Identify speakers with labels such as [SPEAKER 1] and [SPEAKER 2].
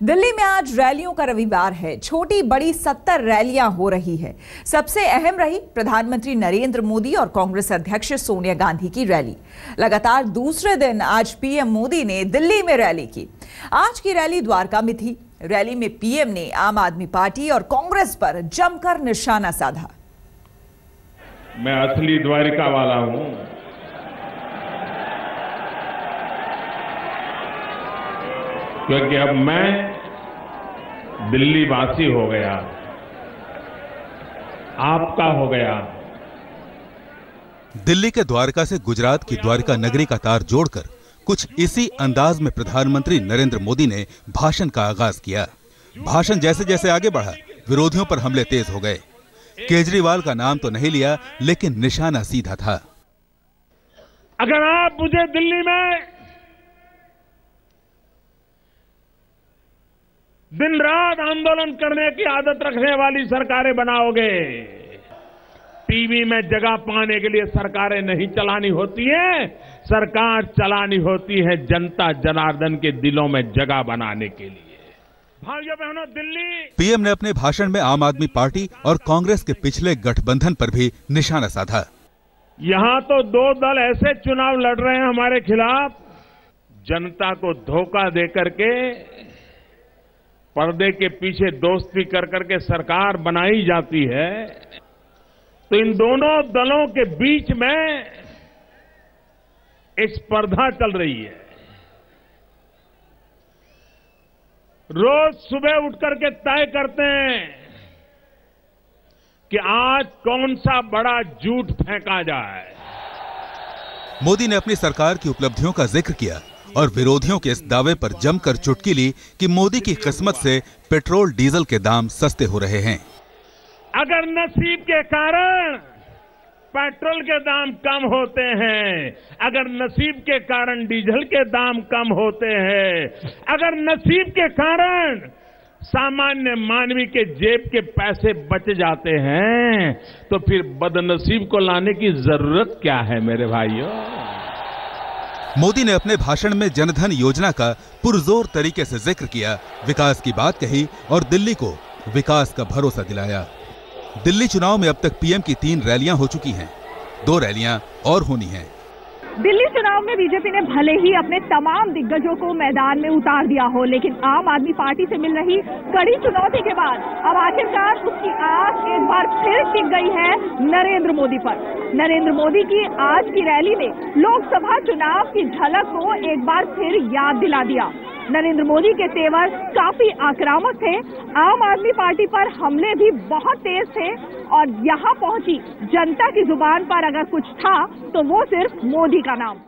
[SPEAKER 1] दिल्ली में आज रैलियों का रविवार है। छोटी बड़ी 70 रैलियां हो रही है। सबसे अहम रही प्रधानमंत्री नरेंद्र मोदी और कांग्रेस अध्यक्ष सोनिया गांधी की रैली। लगातार दूसरे दिन आज पीएम मोदी ने दिल्ली में रैली की। आज की रैली द्वारका में थी। रैली में पीएम ने आम आदमी पार्टी और कांग्रेस पर जमकर निशाना साधा।
[SPEAKER 2] मैं असली द्वारिका वाला हूं। क्योंकि अब मैं दिल्ली वासी हो गया, आपका हो गया।
[SPEAKER 3] दिल्ली के द्वारका से गुजरात की द्वारका नगरी का तार जोड़कर कुछ इसी अंदाज में प्रधानमंत्री नरेंद्र मोदी ने भाषण का आगाज किया। भाषण जैसे जैसे आगे बढ़ा, विरोधियों पर हमले तेज हो गए। केजरीवाल का नाम तो नहीं लिया, लेकिन निशाना सीधा था।
[SPEAKER 2] अगर आप मुझे दिल्ली में दिन रात आंदोलन करने की आदत रखने वाली सरकारें बनाओगे, टीवी में जगह पाने के लिए सरकारें नहीं चलानी होती है, सरकार चलानी होती है जनता जनार्दन के दिलों में जगह बनाने के लिए। भाइयों बहनों, दिल्ली
[SPEAKER 3] पीएम ने अपने भाषण में आम आदमी पार्टी और कांग्रेस के पिछले गठबंधन पर भी निशाना साधा।
[SPEAKER 2] यहां तो दो दल ऐसे चुनाव लड़ रहे हैं हमारे खिलाफ, जनता को धोखा देकर के पर्दे के पीछे दोस्ती कर करके सरकार बनाई जाती है। तो इन दोनों दलों के बीच में एक स्पर्धा चल रही है। रोज सुबह उठ करके तय करते हैं कि आज कौन सा बड़ा झूठ फेंका जाए।
[SPEAKER 3] मोदी ने अपनी सरकार की उपलब्धियों का जिक्र किया और विरोधियों के इस दावे पर जमकर चुटकी ली कि मोदी की किस्मत से पेट्रोल डीजल के दाम सस्ते हो रहे हैं।
[SPEAKER 2] अगर नसीब के कारण पेट्रोल के दाम कम होते हैं, अगर नसीब के कारण डीजल के दाम कम होते हैं, अगर नसीब के कारण सामान्य मानवी के जेब के पैसे बच जाते हैं, तो फिर बदनसीब को लाने की जरूरत क्या है मेरे भाइयों।
[SPEAKER 3] मोदी ने अपने भाषण में जनधन योजना का पुरजोर तरीके से जिक्र किया, विकास की बात कही और दिल्ली को विकास का भरोसा दिलाया। दिल्ली चुनाव में अब तक पीएम की 3 रैलियां हो चुकी हैं, 2 रैलियां और होनी हैं।
[SPEAKER 4] दिल्ली चुनाव में बीजेपी ने भले ही अपने तमाम दिग्गजों को मैदान में उतार दिया हो, लेकिन आम आदमी पार्टी से मिल रही कड़ी चुनौती के बाद अब आखिरकार उसकी आस एक बार फिर टिक गई है नरेंद्र मोदी पर। नरेंद्र मोदी की आज की रैली ने लोकसभा चुनाव की झलक को एक बार फिर याद दिला दिया। नरेंद्र मोदी के तेवर काफी आक्रामक थे, आम आदमी पार्टी पर हमले भी बहुत तेज थे और यहाँ पहुंची जनता की जुबान पर अगर कुछ था तो वो सिर्फ मोदी का नाम।